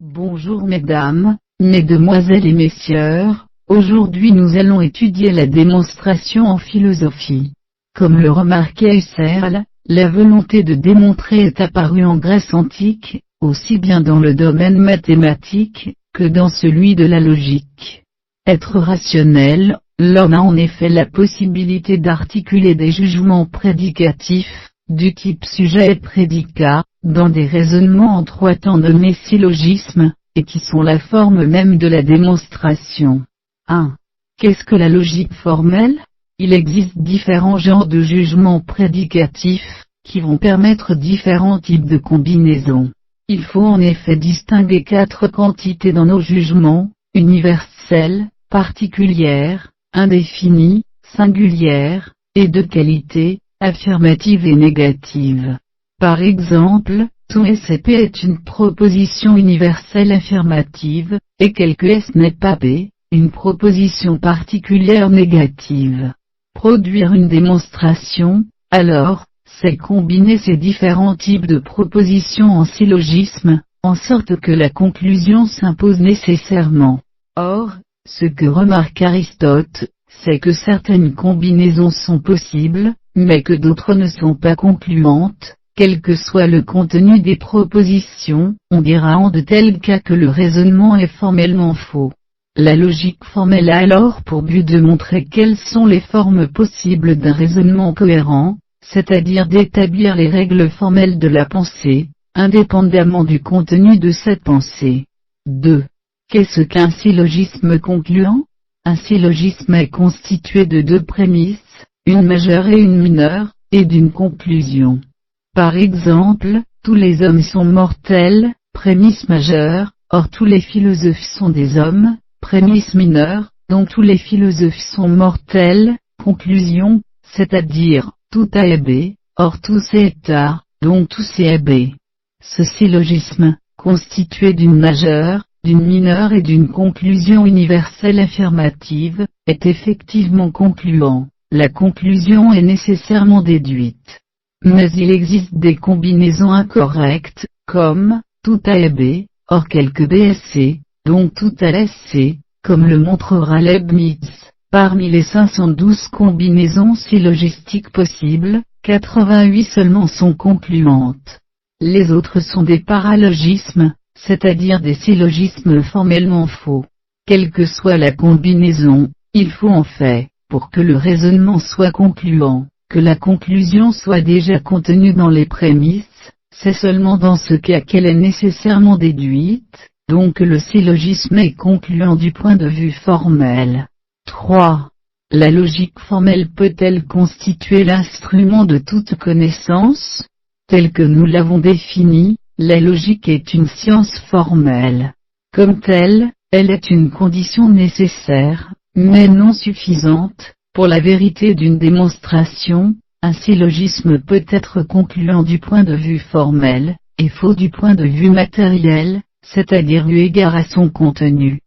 Bonjour mesdames, mesdemoiselles et messieurs, aujourd'hui nous allons étudier la démonstration en philosophie. Comme le remarquait Husserl, la volonté de démontrer est apparue en Grèce antique, aussi bien dans le domaine mathématique, que dans celui de la logique. Être rationnel, l'homme a en effet la possibilité d'articuler des jugements prédicatifs, du type sujet et prédicat, dans des raisonnements en trois temps nommés syllogismes, et qui sont la forme même de la démonstration. 1. Qu'est-ce que la logique formelle? Il existe différents genres de jugements prédicatifs, qui vont permettre différents types de combinaisons. Il faut en effet distinguer 4 quantités dans nos jugements: universelles, particulières, indéfinies, singulières, et de qualité, affirmative et négative. Par exemple, tout SCP est une proposition universelle affirmative, et quelque S n'est pas B, une proposition particulière négative. Produire une démonstration, alors, c'est combiner ces différents types de propositions en syllogisme, en sorte que la conclusion s'impose nécessairement. Or, ce que remarque Aristote, c'est que certaines combinaisons sont possibles, mais que d'autres ne sont pas concluantes, quel que soit le contenu des propositions. On dira en de tels cas que le raisonnement est formellement faux. La logique formelle a alors pour but de montrer quelles sont les formes possibles d'un raisonnement cohérent, c'est-à-dire d'établir les règles formelles de la pensée, indépendamment du contenu de cette pensée. 2. Qu'est-ce qu'un syllogisme concluant? Un syllogisme est constitué de 2 prémices, une majeure et une mineure, et d'une conclusion. Par exemple, tous les hommes sont mortels, prémisse majeure, or tous les philosophes sont des hommes, prémisse mineure, donc tous les philosophes sont mortels, conclusion, c'est-à-dire, tout A est B, or tout C est A, donc tout C est B. Ce syllogisme, constitué d'une majeure, d'une mineure et d'une conclusion universelle affirmative, est effectivement concluant. La conclusion est nécessairement déduite. Mais il existe des combinaisons incorrectes, comme, tout A est B, or quelque B est C, donc tout A est C, comme le montrera Leibniz. Parmi les 512 combinaisons syllogistiques possibles, 88 seulement sont concluantes. Les autres sont des paralogismes, c'est-à-dire des syllogismes formellement faux. Quelle que soit la combinaison, il faut en fait, pour que le raisonnement soit concluant, que la conclusion soit déjà contenue dans les prémices. C'est seulement dans ce cas qu'elle est nécessairement déduite, donc le syllogisme est concluant du point de vue formel. 3. La logique formelle peut-elle constituer l'instrument de toute connaissance? Tel que nous l'avons défini, la logique est une science formelle. Comme telle, elle est une condition nécessaire, mais non suffisante, pour la vérité d'une démonstration. Un syllogisme peut être concluant du point de vue formel, et faux du point de vue matériel, c'est-à-dire eu égard à son contenu.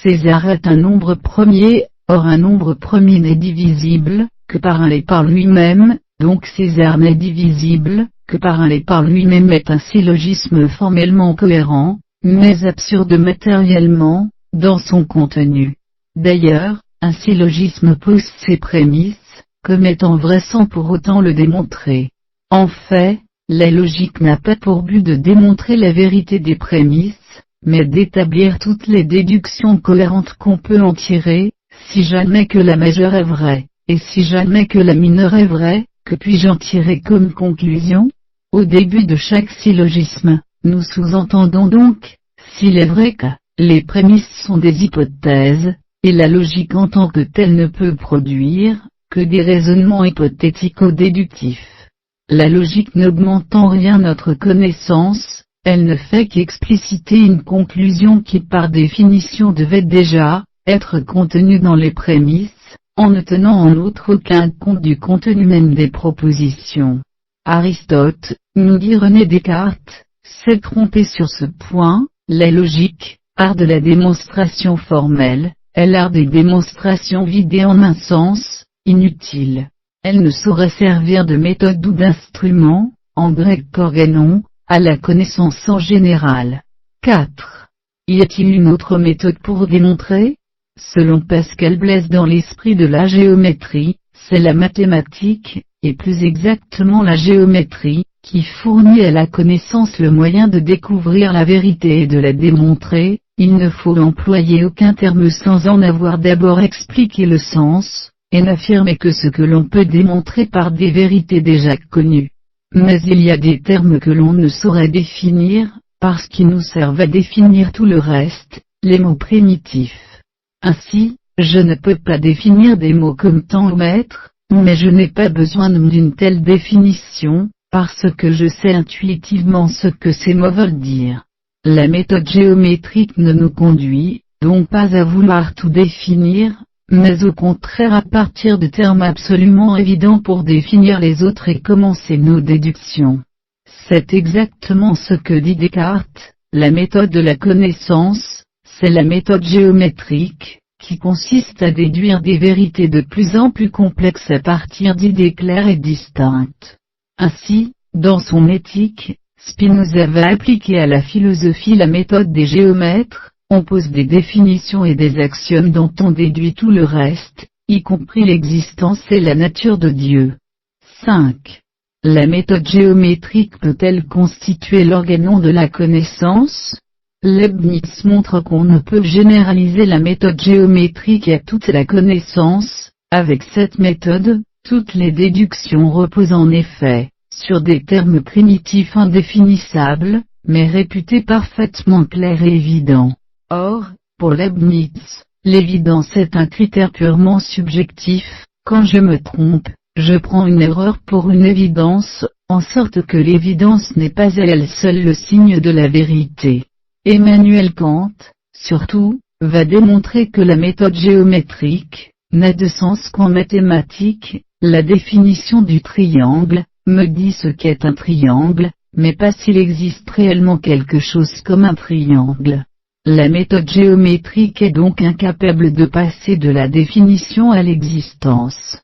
César est un nombre premier, or un nombre premier n'est divisible que par un et par lui-même, donc César n'est divisible que par un et par lui-même est un syllogisme formellement cohérent, mais absurde matériellement, dans son contenu. D'ailleurs, un syllogisme pose ses prémices, comme étant vrai sans pour autant le démontrer. En fait, la logique n'a pas pour but de démontrer la vérité des prémices, mais d'établir toutes les déductions cohérentes qu'on peut en tirer. Si jamais que la majeure est vraie, et si jamais que la mineure est vraie, que puis-je en tirer comme conclusion? Au début de chaque syllogisme, nous sous-entendons donc, s'il est vrai que les prémices sont des hypothèses, et la logique en tant que telle ne peut produire que des raisonnements hypothético-déductifs. La logique n'augmente en rien notre connaissance, elle ne fait qu'expliciter une conclusion qui par définition devait déjà être contenue dans les prémices, en ne tenant en outre aucun compte du contenu même des propositions. Aristote, nous dit René Descartes, s'est trompé sur ce point. La logique, art de la démonstration formelle, est l'art des démonstrations vidées en un sens, inutiles. Elle ne saurait servir de méthode ou d'instrument, en grec organon, à la connaissance en général. 4. Y a-t-il une autre méthode pour démontrer? Selon Pascal Blaise, dans l'esprit de la géométrie, c'est la mathématique, et plus exactement la géométrie, qui fournit à la connaissance le moyen de découvrir la vérité et de la démontrer. Il ne faut employer aucun terme sans en avoir d'abord expliqué le sens, et n'affirmer que ce que l'on peut démontrer par des vérités déjà connues. Mais il y a des termes que l'on ne saurait définir, parce qu'ils nous servent à définir tout le reste, les mots primitifs. Ainsi, je ne peux pas définir des mots comme temps-mètre, mais je n'ai pas besoin d'une telle définition, parce que je sais intuitivement ce que ces mots veulent dire. La méthode géométrique ne nous conduit, donc pas à vouloir tout définir, mais au contraire à partir de termes absolument évidents pour définir les autres et commencer nos déductions. C'est exactement ce que dit Descartes, la méthode de la connaissance, c'est la méthode géométrique, qui consiste à déduire des vérités de plus en plus complexes à partir d'idées claires et distinctes. Ainsi, dans son Éthique, Spinoza va appliquer à la philosophie la méthode des géomètres. On pose des définitions et des axiomes dont on déduit tout le reste, y compris l'existence et la nature de Dieu. 5. La méthode géométrique peut-elle constituer l'organon de la connaissance? Leibniz montre qu'on ne peut généraliser la méthode géométrique à toute la connaissance. Avec cette méthode, toutes les déductions reposent en effet sur des termes primitifs indéfinissables, mais réputés parfaitement clairs et évidents. Or, pour Leibniz, l'évidence est un critère purement subjectif. Quand je me trompe, je prends une erreur pour une évidence, en sorte que l'évidence n'est pas à elle seule le signe de la vérité. Emmanuel Kant, surtout, va démontrer que la méthode géométrique n'a de sens qu'en mathématiques. La définition du triangle me dit ce qu'est un triangle, mais pas s'il existe réellement quelque chose comme un triangle. La méthode géométrique est donc incapable de passer de la définition à l'existence.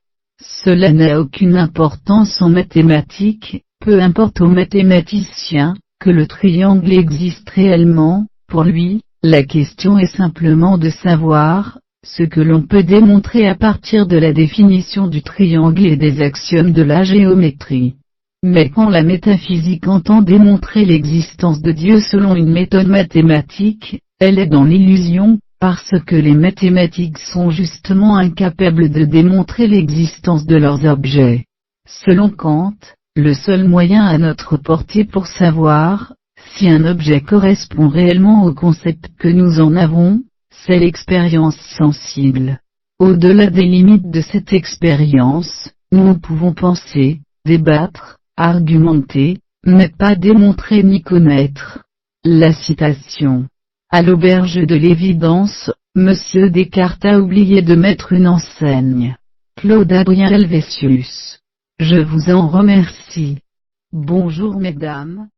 Cela n'a aucune importance en mathématiques, peu importe aux mathématiciens, que le triangle existe réellement. Pour lui, la question est simplement de savoir ce que l'on peut démontrer à partir de la définition du triangle et des axiomes de la géométrie. Mais quand la métaphysique entend démontrer l'existence de Dieu selon une méthode mathématique, elle est dans l'illusion, parce que les mathématiques sont justement incapables de démontrer l'existence de leurs objets. Selon Kant, le seul moyen à notre portée pour savoir si un objet correspond réellement au concept que nous en avons, c'est l'expérience sensible. Au-delà des limites de cette expérience, nous pouvons penser, débattre, argumenter, mais pas démontrer ni connaître. La citation. À l'auberge de l'évidence, Monsieur Descartes a oublié de mettre une enseigne. Claude Adrien Helvétius. Je vous en remercie. Bonjour mesdames.